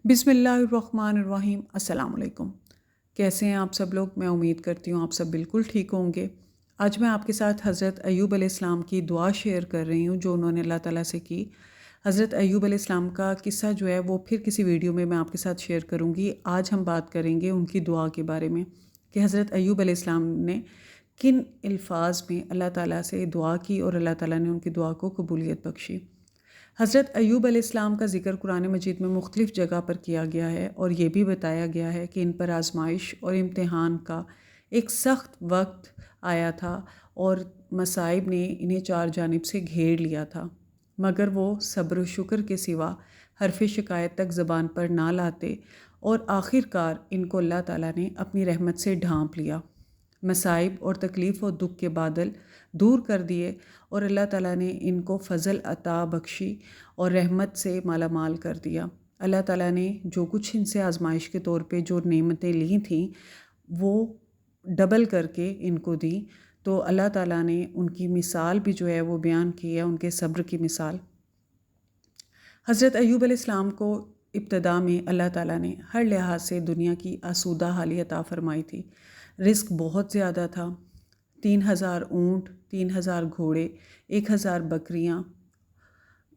बिस्मिल्लाहिर्रहमानिर्रहीम। अस्सलाम वालेकुम। कैसे हैं आप सब लोग? मैं उम्मीद करती हूँ आप सब बिल्कुल ठीक होंगे। आज मैं आपके साथ हज़रत अय्यूब अलैहिस्सलाम की दुआ शेयर कर रही हूँ जो उन्होंने अल्लाह ताला से की। हज़रत अय्यूब अलैहिस्सलाम का किस्सा जो है वो फिर किसी वीडियो में मैं आपके साथ शेयर करूँगी। आज हम बात करेंगे उनकी दुआ के बारे में कि हज़रत अय्यूब अलैहिस्सलाम ने किन अल्फाज में अल्लाह ताला से दुआ की और अल्लाह ताला ने उनकी दुआ को कबूलियत बख्शी। हज़रत अय्यूब अलैहिस्सलाम का ज़िक्र कुरान मजीद में मुख्तलिफ़ जगह पर किया गया है और ये भी बताया गया है कि इन पर आजमाइश और इम्तिहान का एक सख्त वक्त आया था और मसाइब ने इन्हें चार जानिब से घेर लिया था, मगर वो सब्र शुक्र के सिवा हरफ शिकायत तक ज़बान पर ना लाते और आखिरकार इनको अल्लाह ताला ने अपनी रहमत से ढांप लिया। मसाइब और तकलीफ़ और दुख के बादल दूर कर दिए और अल्लाह ताला ने इनको फ़ज़ल अता बख्शी और रहमत से माला माल कर दिया। अल्लाह ताला ने जो कुछ इनसे आजमाइश के तौर पे जो नेमतें ली थीं वो डबल करके इनको दी। तो अल्लाह ताला ने उनकी मिसाल भी जो है वो बयान की है, उनके सब्र की मिसाल। हज़रत अय्यूब अलैहिस्सलाम को इब्तदा में अल्लाह ताला ने हर लिहाज से दुनिया की आसूदा हाली अता फ़रमाई थी। रिस्क बहुत ज़्यादा था। 3000 ऊँट, 3000 घोड़े, 1000 बकरियाँ,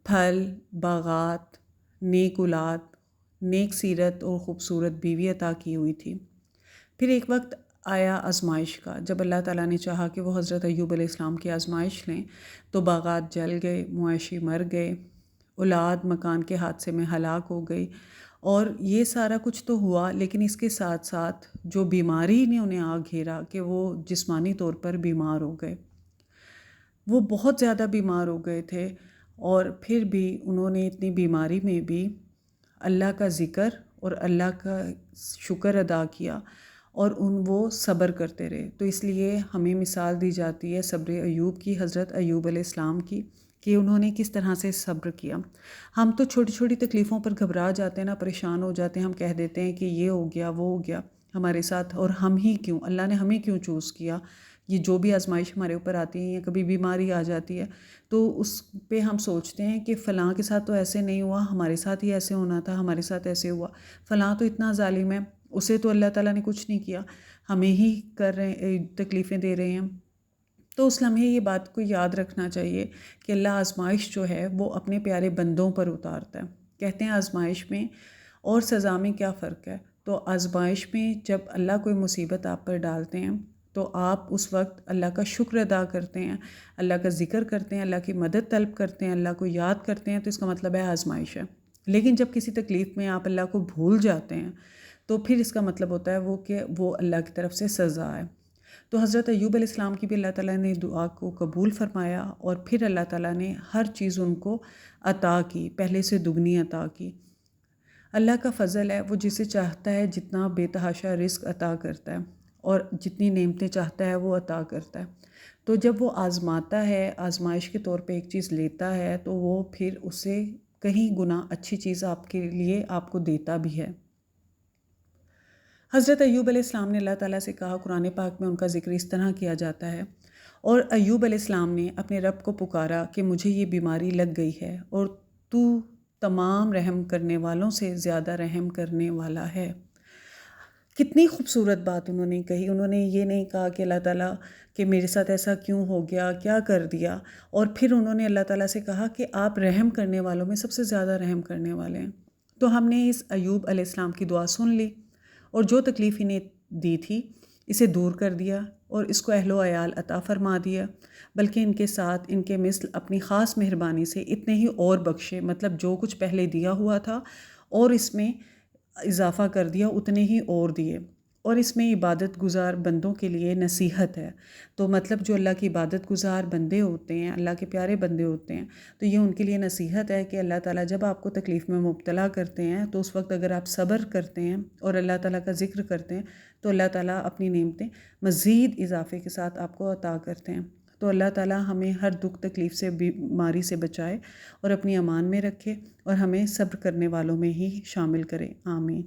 फल, बागात, नेक औलाद, नेक सीरत और ख़ूबसूरत बीवी अता की हुई थी। फिर एक वक्त आया आजमाइश का, जब अल्लाह ताला ने चाहा कि वो हज़रत अय्यूब अलैहिस्सलाम की आजमाइश लें तो बागात जल गए, मुआशी मर गए, औलाद मकान के हादसे में हलाक हो गई और ये सारा कुछ तो हुआ, लेकिन इसके साथ साथ जो बीमारी ने उन्हें आ घेरा कि वो जिस्मानी तौर पर बीमार हो गए। वो बहुत ज़्यादा बीमार हो गए थे और फिर भी उन्होंने इतनी बीमारी में भी अल्लाह का ज़िक्र और अल्लाह का शुक्र अदा किया और वो सब्र करते रहे। तो इसलिए हमें मिसाल दी जाती है सब्र अय्यूब की, हज़रत अय्यूब अलैहिस्सलाम की, कि उन्होंने किस तरह से सब्र किया। हम तो छोटी छोटी तकलीफ़ों पर घबरा जाते हैं ना, परेशान हो जाते हैं। हम कह देते हैं कि ये हो गया, वो हो गया हमारे साथ, और हम ही क्यों, अल्लाह ने हमें क्यों चूज़ किया। ये जो भी आजमाइश हमारे ऊपर आती है या कभी बीमारी आ जाती है तो उस पे हम सोचते हैं कि फ़लाँ के साथ तो ऐसे नहीं हुआ, हमारे साथ ही ऐसे होना था, हमारे साथ ऐसे हुआ, फ़लाँ तो इतना ज़ालिम है, उसे तो अल्लाह ताला ने कुछ नहीं किया, हमें ही कर रहे तकलीफ़ें दे रहे हैं। तो उस लम्हे ये बात को याद रखना चाहिए कि अल्लाह आजमाइश जो है वो अपने प्यारे बंदों पर उतारता है। कहते हैं आजमाइश में और सज़ा में क्या फ़र्क है। तो आजमाइश में जब अल्लाह कोई मुसीबत आप पर डालते हैं तो आप उस वक्त अल्लाह का शुक्र अदा करते हैं, अल्लाह का ज़िक्र करते हैं, अल्लाह की मदद तलब करते हैं, अल्लाह को याद करते हैं, तो इसका मतलब है आजमाइश है। लेकिन जब किसी तकलीफ़ में आप अल्लाह को भूल जाते हैं तो फिर इसका मतलब होता है वो कि वो अल्लाह की तरफ से सज़ा है। तो हज़रत अय्यूब अलैहिस्सलाम की भी अल्लाह ताला ने दुआ को कबूल फ़रमाया और फिर अल्लाह ताला ने हर चीज़ उनको अता की, पहले से दुगनी अता की। अल्लाह का फ़ज़ल है, वो जिसे चाहता है जितना बेतहाशा रिस्क अता करता है और जितनी नेमतें चाहता है वो अता करता है। तो जब वो आज़माता है, आज़माइश के तौर पे एक चीज़ लेता है तो वो फिर उससे कहीं गुना अच्छी चीज़ आपके लिए आपको देता भी है। हज़रत अय्यूब अलैहिस्सलाम ने अल्लाह ताला से कहा, कुरान पाक में उनका ज़िक्र इस तरह किया जाता है, और अय्यूब अलैहिस्सलाम ने अपने रब को पुकारा कि मुझे ये बीमारी लग गई है और तू तमाम रहम करने वालों से ज़्यादा रहम करने वाला है। कितनी खूबसूरत बात उन्होंने कही। उन्होंने ये नहीं कहा कि अल्लाह ताला कि मेरे साथ ऐसा क्यों हो गया, क्या कर दिया, और फिर उन्होंने अल्लाह ताला से कहा कि आप रहम करने वालों में सबसे ज़्यादा रहम करने वाले हैं। तो हमने इस अय्यूब अलैहिस्सलाम की दुआ सुन ली और जो तकलीफ़ इन्हें दी थी इसे दूर कर दिया और इसको अहलो अयाल अता फ़रमा दिया, बल्कि इनके साथ इनके मिस्ल अपनी ख़ास मेहरबानी से इतने ही और बख्शे, मतलब जो कुछ पहले दिया हुआ था और इसमें इजाफ़ा कर दिया, उतने ही और दिए। और इसमें इबादत गुज़ार बंदों के लिए नसीहत है। तो मतलब जो अल्लाह की इबादत गुज़ार बंदे होते हैं, अल्लाह के प्यारे बंदे होते हैं, तो ये उनके लिए नसीहत है कि अल्लाह ताला जब आपको तकलीफ़ में मुब्तला करते हैं तो उस वक्त अगर आप सब्र करते हैं और अल्लाह ताला का ज़िक्र करते हैं तो अल्लाह ताला अपनी नेमतें मज़ीद इजाफ़े के साथ आपको अता करते हैं। तो अल्लाह ताला हमें हर दुख तकलीफ़ से, बीमारी से बचाए और अपनी अमान में रखे और हमें सब्र करने वालों में ही शामिल करे। आमीन।